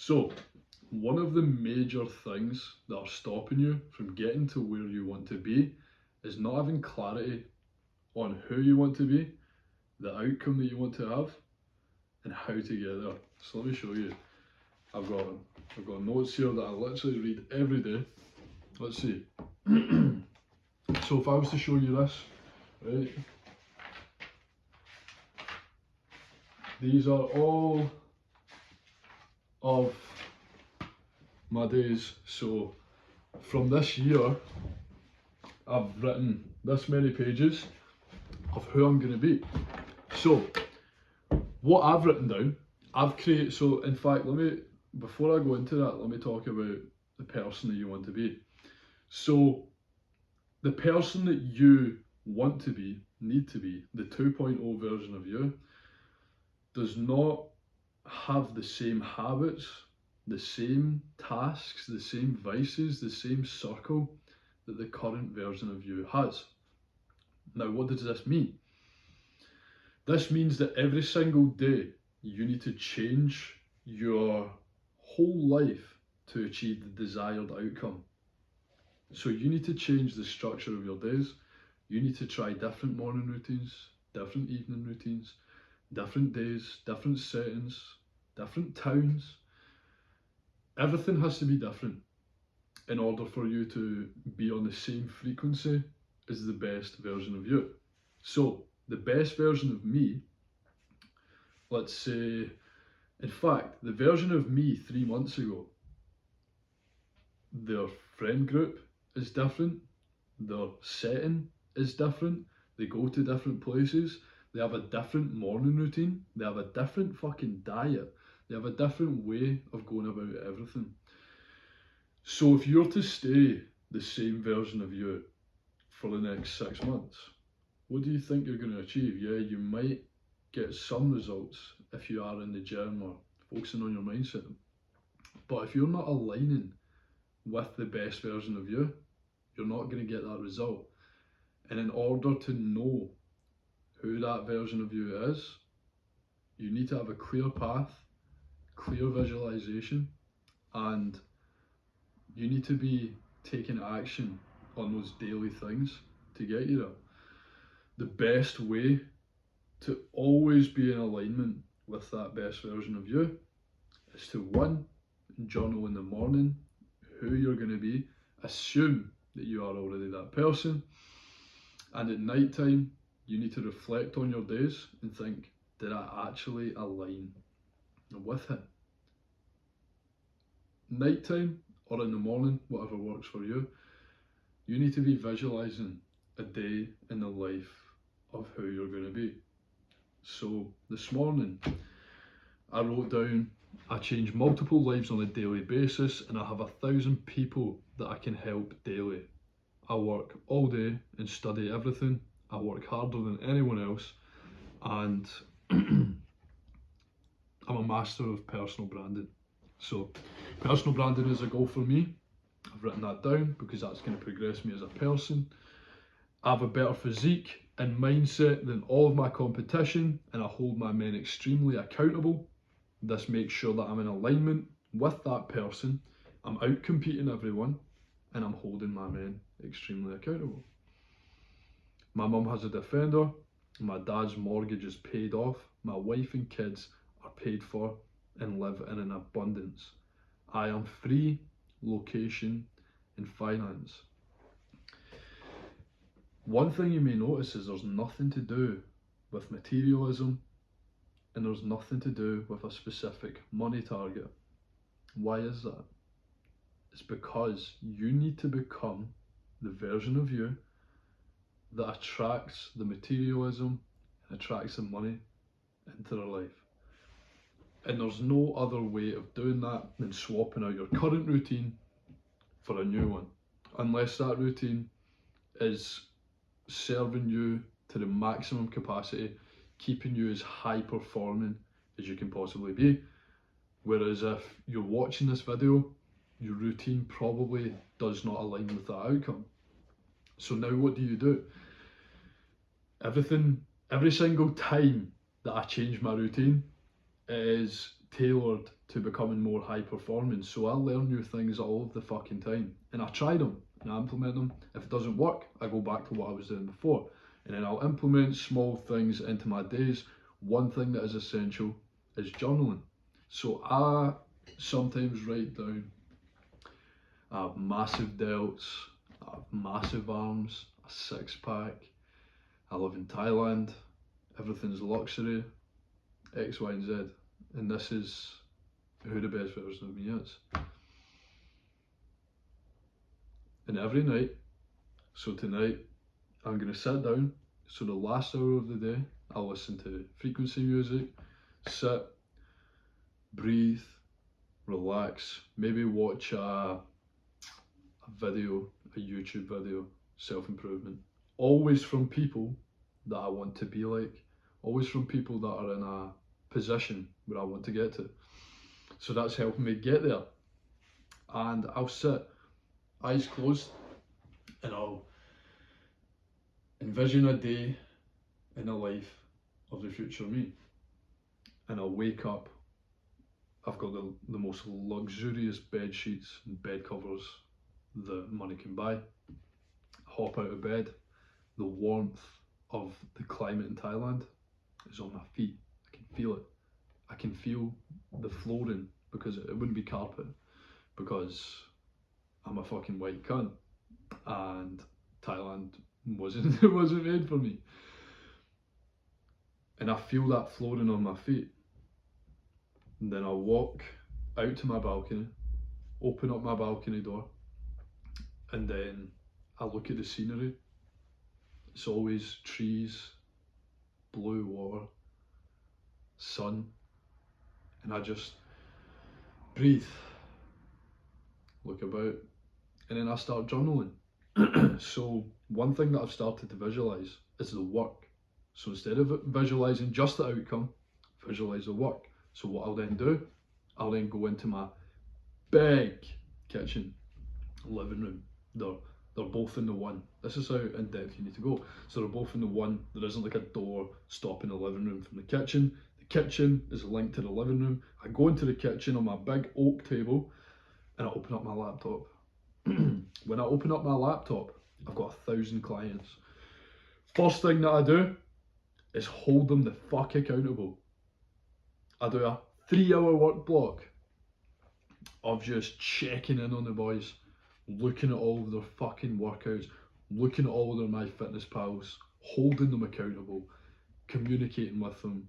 So, one of the major things that are stopping you from getting to where you want to be is not having clarity on who you want to be, the outcome that you want to have, and how to get there. So let me show you. I've got notes here that I literally read every day. Let's see. So if I was to show you this, right? These are all of my days. So from this year, I've written this many pages of who I'm going to be. So what I've written down, I've created, so in fact, before I go into that, let me talk about the person that you want to be. So the person that you want to be, need to be, the 2.0 version of you, does not have the same habits, the same tasks, the same vices, the same circle that the current version of you has. Now, what does this mean? This means that every single day you need to change your whole life to achieve the desired outcome. So you need to change the structure of your days. You need to try different morning routines, different evening routines, different days, different settings, different towns. Everything has to be different in order for you to be on the same frequency as the best version of you. So the best version of me, let's say, in fact, the version of me 3 months ago, their friend group is different, their setting is different, they go to different places, they have a different morning routine, they have a different fucking diet, they have a different way of going about everything. So if you're to stay the same version of you for the next 6 months, what do you think you're going to achieve? Yeah, you might get some results if you are in the gym or focusing on your mindset. But if you're not aligning with the best version of you, you're not going to get that result. And in order to know who that version of you is, you need to have a clear path, clear visualization, and you need to be taking action on those daily things to get you there. The best way to always be in alignment with that best version of you is to, one, journal in the morning who you're going to be, assume that you are already that person, and at night time you need to reflect on your days and think, did I actually align with it? Nighttime or in the morning, whatever works for you, you need to be visualizing a day in the life of who you're going to be. So this morning I wrote down, I change multiple lives on a daily basis and I have 1,000 people that I can help daily. I work all day and study everything. I work harder than anyone else, and I'm a master of personal branding. So personal branding is a goal for me. I've written that down because that's going to progress me as a person. I have a better physique and mindset than all of my competition, and I hold my men extremely accountable. This makes sure that I'm in alignment with that person. I'm out competing everyone, and I'm holding my men extremely accountable. My mum has a Defender, my dad's mortgage is paid off, my wife and kids are paid for and live in an abundance. I am free, location and finance. One thing you may notice is there's nothing to do with materialism and there's nothing to do with a specific money target. Why is that? It's because you need to become the version of you that attracts the materialism and attracts the money into their life. And there's no other way of doing that than swapping out your current routine for a new one, unless that routine is serving you to the maximum capacity, keeping you as high performing as you can possibly be. Whereas if you're watching this video, your routine probably does not align with that outcome. So now what do? Every single time that I change my routine is tailored to becoming more high performing. So I learn new things all of the fucking time, and I try them and I implement them. If it doesn't work, I go back to what I was doing before, and then I'll implement small things into my days. One thing that is essential is journaling. So I sometimes write down, I have massive delts, I have massive arms, a six pack, I live in Thailand, everything's luxury, X, Y, and Z. And this is who the best version of me is. And every night, so tonight, I'm going to sit down. So the last hour of the day, I'll listen to frequency music, sit, breathe, relax, maybe watch a video, a YouTube video, self-improvement. Always from people that I want to be like, always from people that are in a position where I want to get to. So that's helping me get there. And I'll sit, eyes closed, and I'll envision a day in the life of the future me. And I'll wake up, I've got the most luxurious bed sheets and bed covers that money can buy. Hop out of bed, the warmth of the climate in Thailand is on my feet. I can feel it. I can feel the flooring, because it wouldn't be carpet, because I'm a fucking white cunt and Thailand wasn't made for me. And I feel that flooring on my feet. And then I'll walk out to my balcony, open up my balcony door, and then I look at the scenery. It's always trees, blue water, sun, and I just breathe, look about, and then I start journaling. So one thing that I've started to visualize is the work. So instead of visualizing just the outcome, visualize the work. So what I'll then do, I'll then go into my big kitchen, living room. They're both in the one. This is how in depth you need to go. So they're both in the one. There isn't like a door stopping the living room from the kitchen. The kitchen is linked to the living room. I go into the kitchen on my big oak table and I open up my laptop. When I open up my laptop, I've got 1,000 clients. First thing that I do is hold them the fuck accountable. I do a 3-hour work block of just checking in on the boys, looking at all of their fucking workouts, looking at all of their MyFitnessPals, holding them accountable, communicating with them,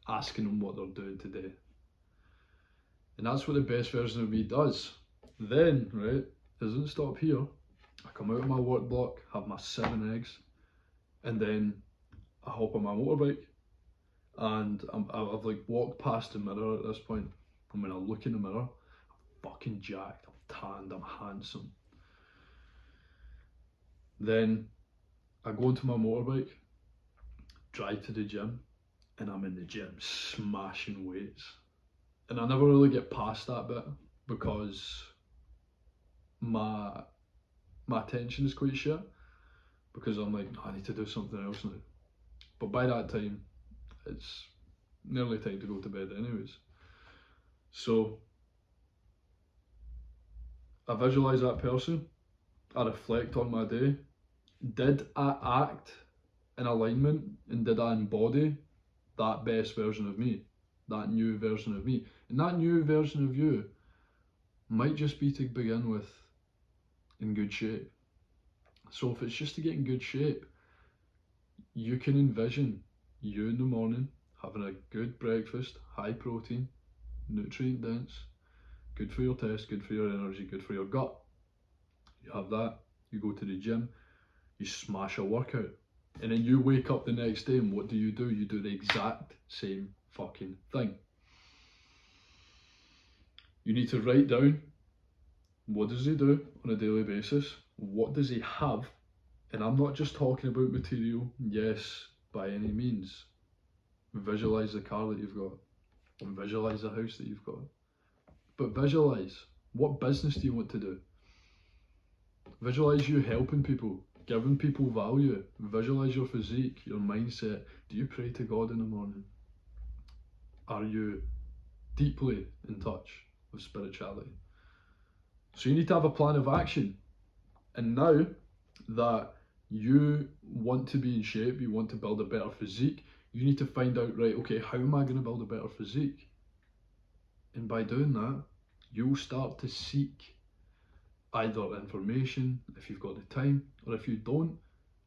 asking them what they're doing today. And that's what the best version of me does. Then, right, it doesn't stop here. I come out of my work block, have my 7 eggs, and then I hop on my motorbike, and I've like walked past the mirror at this point, and when I look in the mirror, I'm fucking jacked, I'm tanned, I'm handsome. Then I go into my motorbike, drive to the gym, and I'm in the gym smashing weights. And I never really get past that bit because my attention is quite shit, because I'm like, no, I need to do something else now. But by that time, it's nearly time to go to bed anyways. So I visualise that person, I reflect on my day. Did I act in alignment, and did I embody that best version of me, that new version of me? And that new version of you might just be to begin with in good shape. So if it's just to get in good shape, you can envision you in the morning having a good breakfast, high protein, nutrient dense, good for your test, good for your energy, good for your gut. You have that, you go to the gym, you smash a workout, and then you wake up the next day, and what do? You do the exact same fucking thing. You need to write down, what does he do on a daily basis? What does he have? And I'm not just talking about material, yes, by any means. Visualize the car that you've got, and visualize the house that you've got. But visualize, what business do you want to do? Visualize you helping people, giving people value. Visualize your physique, your mindset. Do you pray to God in the morning? Are you deeply in touch with spirituality. So you need to have a plan of action. And now that you want to be in shape, you want to build a better physique, you need to find out, right, okay, how am I going to build a better physique? And by doing that, you'll start to seek either information, if you've got the time, or if you don't,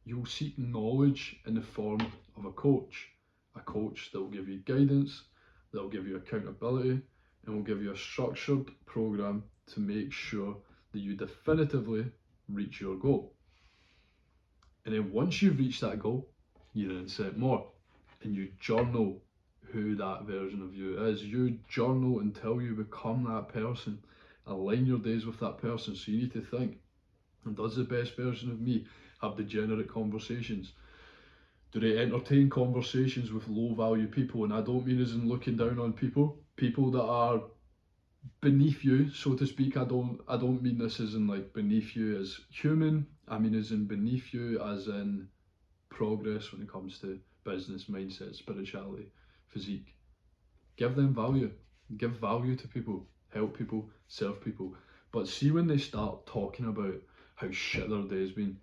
you'll seek knowledge in the form of a coach. A coach that will give you guidance, that will give you accountability, and will give you a structured program to make sure that you definitively reach your goal. And then once you've reached that goal, you then set more, and you journal who that version of you is. You journal until you become that person. Align your days with that person. So you need to think, does the best version of me have degenerate conversations? Do they entertain conversations with low value people? And I don't mean as in looking down on people that are beneath you, so to speak. I don't mean this as in like beneath you as human. I mean as in beneath you as in progress when it comes to business, mindset, spirituality, physique. Give them value. Give value to people. Help people. Serve people. But see when they start talking about how shit their day's been,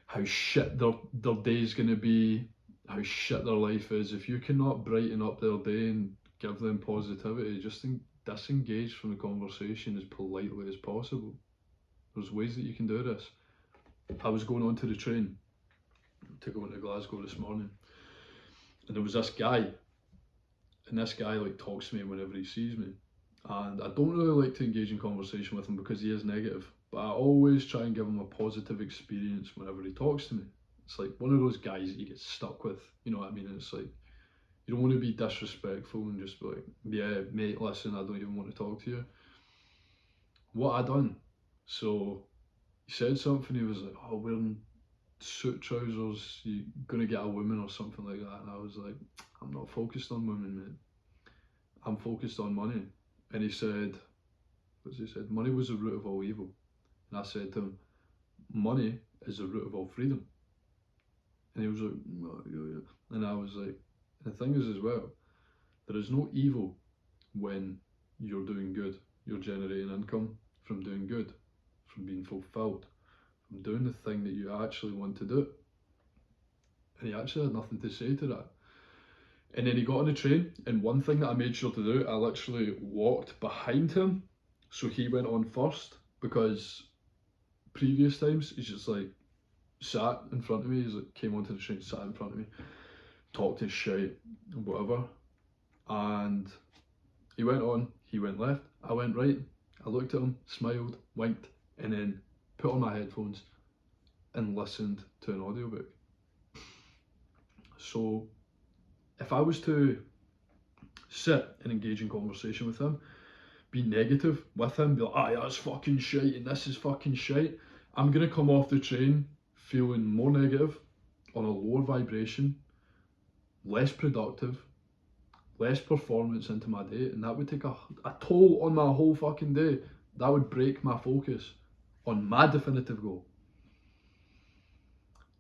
how shit their day's going to be, how shit their life is, if you cannot brighten up their day and give them positivity, just disengage from the conversation as politely as possible. There's ways that you can do this. I was going onto the train to go into Glasgow this morning, and there was this guy, and this guy like talks to me whenever he sees me, and I don't really like to engage in conversation with him because he is negative, but I always try and give him a positive experience whenever he talks to me. It's like one of those guys that you get stuck with, you know what I mean? It's like, you don't want to be disrespectful and just be like, yeah mate, listen, I don't even want to talk to you. What I done? So he said something, he was like, oh, wearing suit trousers, you're gonna get a woman or something like that. And I was like, I'm not focused on women, mate. I'm focused on money. And he said, what's he said? Money was the root of all evil. And I said to him, money is the root of all freedom. And he was like, oh, yeah. And I was like, the thing is as well, there is no evil when you're doing good. You're generating income from doing good, from being fulfilled, from doing the thing that you actually want to do. And he actually had nothing to say to that. And then he got on the train, and one thing that I made sure to do, I literally walked behind him, so he went on first, because previous times he's just like sat in front of me, he's like came onto the train, sat in front of me, talked his shit, whatever, and he went on, he went left, I went right, I looked at him, smiled, winked, and then put on my headphones and listened to an audiobook. So if I was to sit and engage in conversation with him, be negative with him, be like, ah, that's fucking shite and this is fucking shite, I'm gonna come off the train feeling more negative, on a lower vibration, less productive, less performance into my day, and that would take a toll on my whole fucking day. That would break my focus on my definitive goal.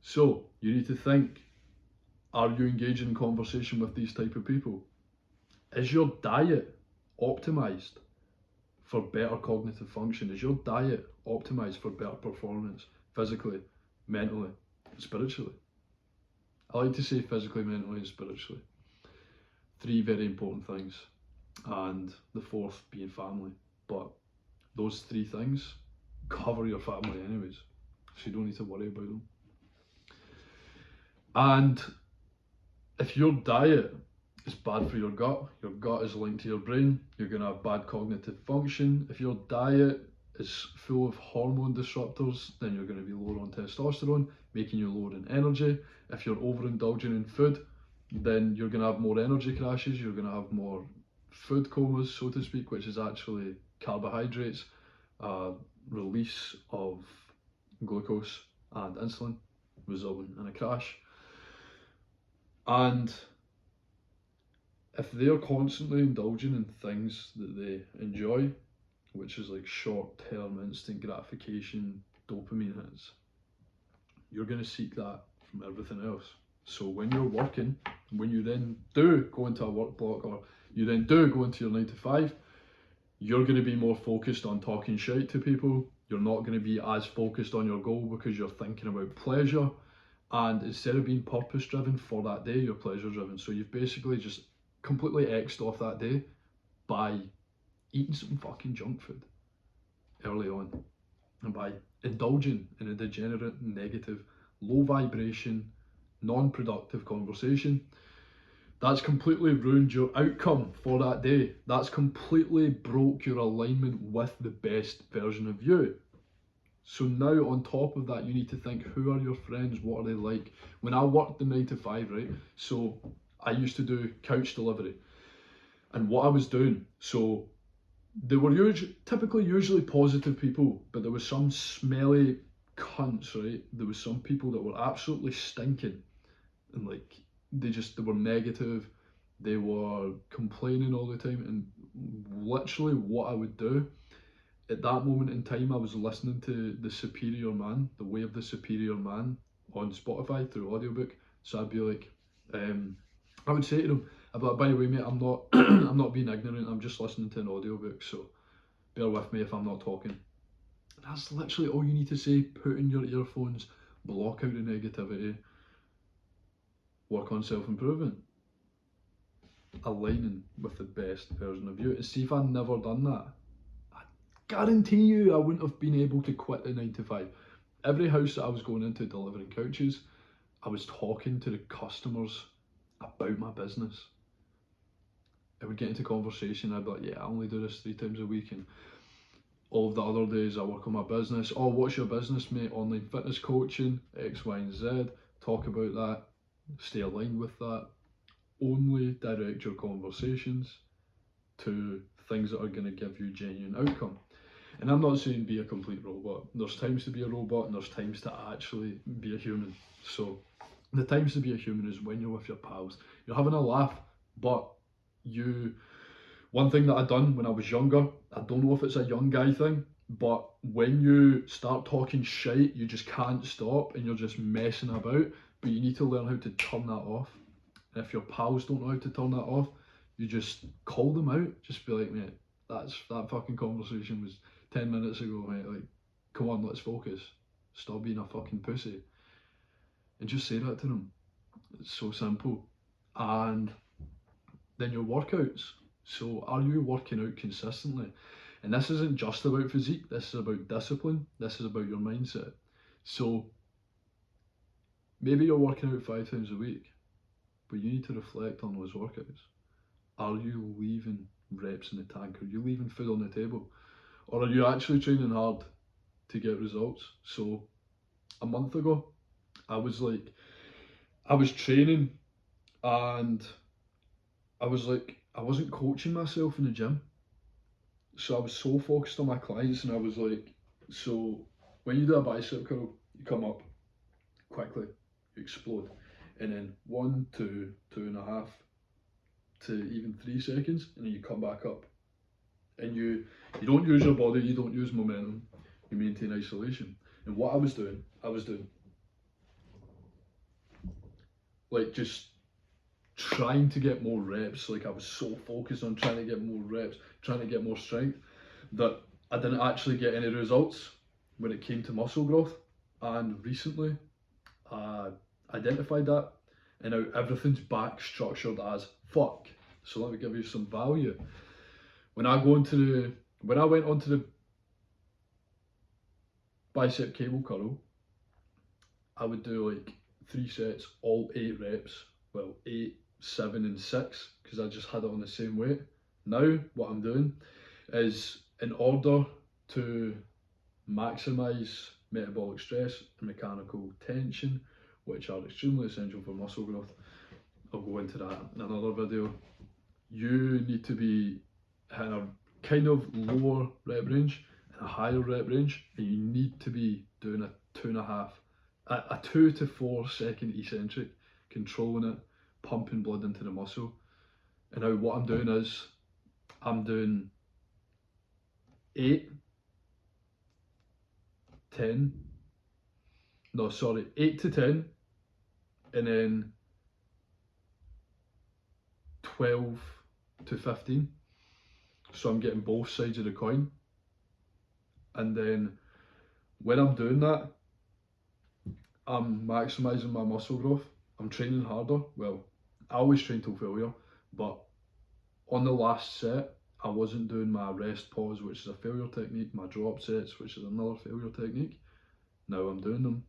So you need to think, are you engaging in conversation with these type of people? Is your diet optimized for better cognitive function? Is your diet optimized for better performance, physically, mentally, and spiritually? I like to say physically, mentally, and spiritually. 3 very important things, and the 4th being family. But those 3 things cover your family anyways, so you don't need to worry about them. And if your diet is bad for your gut is linked to your brain, you're going to have bad cognitive function. If your diet is full of hormone disruptors, then you're going to be lower on testosterone, making you lower in energy. If you're overindulging in food, then you're going to have more energy crashes, you're going to have more food comas, so to speak, which is actually carbohydrates, release of glucose and insulin, resulting in a crash. And if they're constantly indulging in things that they enjoy, which is like short-term instant gratification, dopamine hits, you're going to seek that from everything else. So when you're working, when you then do go into a work block, or You then do go into your 9 to 5, you're going to be more focused on talking shit to people. You're not going to be as focused on your goal because you're thinking about pleasure. And instead of being purpose driven for that day, you're pleasure driven. So you've basically just completely X'd off that day by eating some fucking junk food early on, and by indulging in a degenerate, negative, low vibration, non-productive conversation. That's completely ruined your outcome for that day. That's completely broke your alignment with the best version of you. So now on top of that, you need to think, who are your friends? What are they like? When I worked the 9 to 5, right? So I used to do couch delivery. And what I was doing, so they were usually positive people, but there was some smelly cunts, right? There was some people that were absolutely stinking, and like they were negative, they were complaining all the time. And literally what I would do at that moment in time, I was listening to The Superior Man, The Way of the Superior Man on Spotify through audiobook. So I'd be like, I would say to them, I'd be like, by the way mate, I'm not I'm not being ignorant, I'm just listening to an audiobook, so bear with me if I'm not talking. That's literally all you need to say. Put in your earphones, block out the negativity, work on self-improvement, aligning with the best version of you. And see, if I'd never done that, I guarantee you I wouldn't have been able to quit the 9 to 5. Every house that I was going into delivering couches, I was talking to the customers about my business. I would get into conversation, I'd be like, yeah, I only do this 3 times a week, and all of the other days I work on my business. Oh, what's your business, mate? Online fitness coaching, X, Y, and Z. Talk about that, stay aligned with that. Only direct your conversations to things that are going to give you genuine outcome. And I'm not saying be a complete robot. There's times to be a robot and there's times to actually be a human. So the times to be a human is when you're with your pals. You're having a laugh, but one thing that I done when I was younger, I don't know if it's a young guy thing, but when you start talking shite, you just can't stop and you're just messing about, but you need to learn how to turn that off. And if your pals don't know how to turn that off, you just call them out. Just be like, mate, that fucking conversation was 10 minutes ago, mate. Like, come on, let's focus. Stop being a fucking pussy. And just say that to them. It's so simple. And then your workouts. So are you working out consistently? And this isn't just about physique, this is about discipline, this is about your mindset. So maybe you're working out 5 times a week, but you need to reflect on those workouts. Are you leaving reps in the tank? Are you leaving food on the table? Or are you actually training hard to get results? So a month ago, I was training and I wasn't coaching myself in the gym. So I was so focused on my clients, and I was like, so when you do a bicep curl, you come up quickly, you explode, and then 1, 2, 2.5 to even 3 seconds, and then you come back up. And you don't use your body, you don't use momentum, you maintain isolation. And what I was doing like just trying to get more reps. Like I was so focused on trying to get more reps, trying to get more strength, that I didn't actually get any results when it came to muscle growth. And recently I identified that, and now everything's back structured as fuck. So let me give you some value. When I went onto the bicep cable curl, I would do like 3 sets, all 8 reps. Well, 8, 7 and 6, because I just had it on the same weight. Now what I'm doing is, in order to maximise metabolic stress and mechanical tension, which are extremely essential for muscle growth, I'll go into that in another video, you need to be in a kind of lower rep range and a higher rep range, and you need to be doing a 2 to 4 second eccentric, controlling it, pumping blood into the muscle. And now what I'm doing is, I'm doing 8 to 10, and then 12 to 15. So I'm getting both sides of the coin. And then when I'm doing that, I'm maximising my muscle growth. I'm training harder. Well, I always train till failure, but on the last set, I wasn't doing my rest pause, which is a failure technique, my drop sets, which is another failure technique. Now I'm doing them,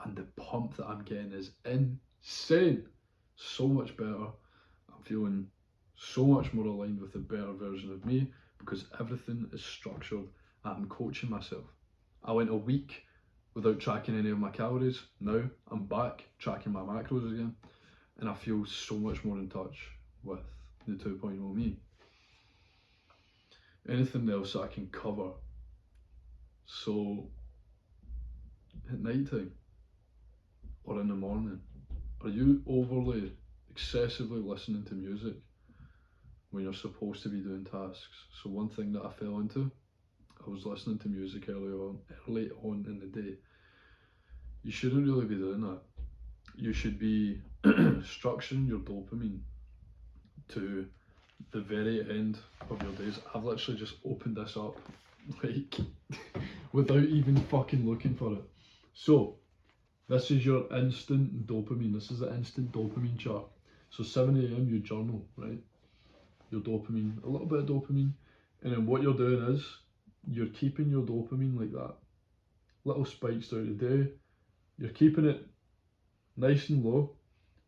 and the pump that I'm getting is insane. So much better. I'm feeling so much more aligned with the better version of me because everything is structured. I'm coaching myself. I went a week without tracking any of my calories. Now I'm back tracking my macros again, and I feel so much more in touch with the 2.0 me. Anything else that I can cover? So at night time or in the morning, are you overly, excessively listening to music when you're supposed to be doing tasks? So one thing that I fell into, I was listening to music early on in the day. You shouldn't really be doing that. You should be structuring your dopamine to the very end of your days. I've literally just opened this up, like, without even fucking looking for it. So, this is your instant dopamine. This is the instant dopamine chart. So 7 AM you journal, right? Your dopamine, a little bit of dopamine. And then what you're doing is, you're keeping your dopamine like that. Little spikes throughout the day. You're keeping it nice and low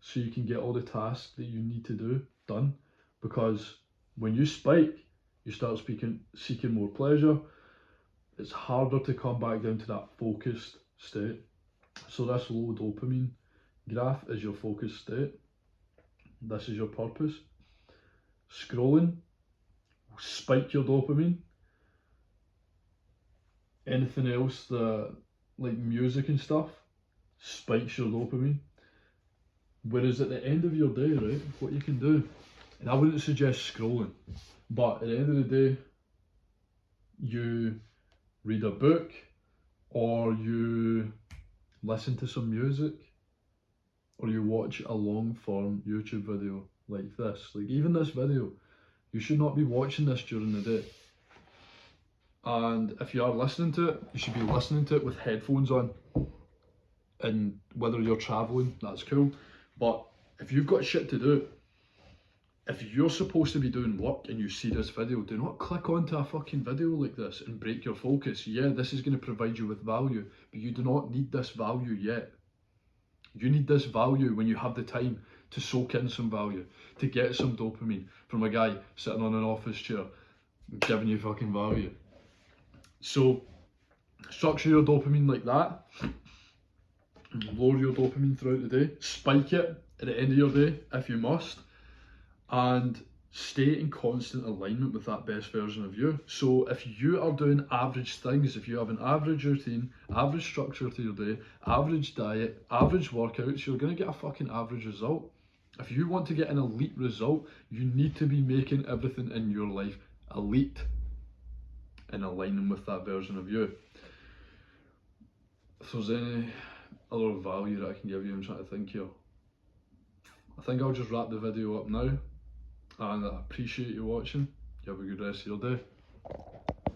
so you can get all the tasks that you need to do done. Because when you spike, you start seeking more pleasure. It's harder to come back down to that focused state. So this low dopamine graph is your focused state. This is your purpose. Scrolling will spike your dopamine. Anything else that, like music and stuff, spikes your dopamine. Whereas at the end of your day, right, what you can do, and I wouldn't suggest scrolling, but at the end of the day, you read a book or you listen to some music or you watch a long form YouTube video like this. Like even this video, you should not be watching this during the day. And if you are listening to it, you should be listening to it with headphones on. And whether you're traveling, that's cool. But if you've got shit to do, if you're supposed to be doing work and you see this video, do not click onto a fucking video like this and break your focus. Yeah, this is going to provide you with value, but you do not need this value yet. You need this value when you have the time to soak in some value, to get some dopamine from a guy sitting on an office chair giving you fucking value. So structure your dopamine like that. Lower your dopamine throughout the day. Spike it at the end of your day if you must. And stay in constant alignment with that best version of you. So if you are doing average things, if you have an average routine, average structure to your day, average diet, average workouts, you're going to get a fucking average result. If you want to get an elite result, you need to be making everything in your life elite and aligning with that version of you. If there's any other value that I can give you, I'm trying to think here. I think I'll just wrap the video up now. And I appreciate you watching. You have a good rest of your day.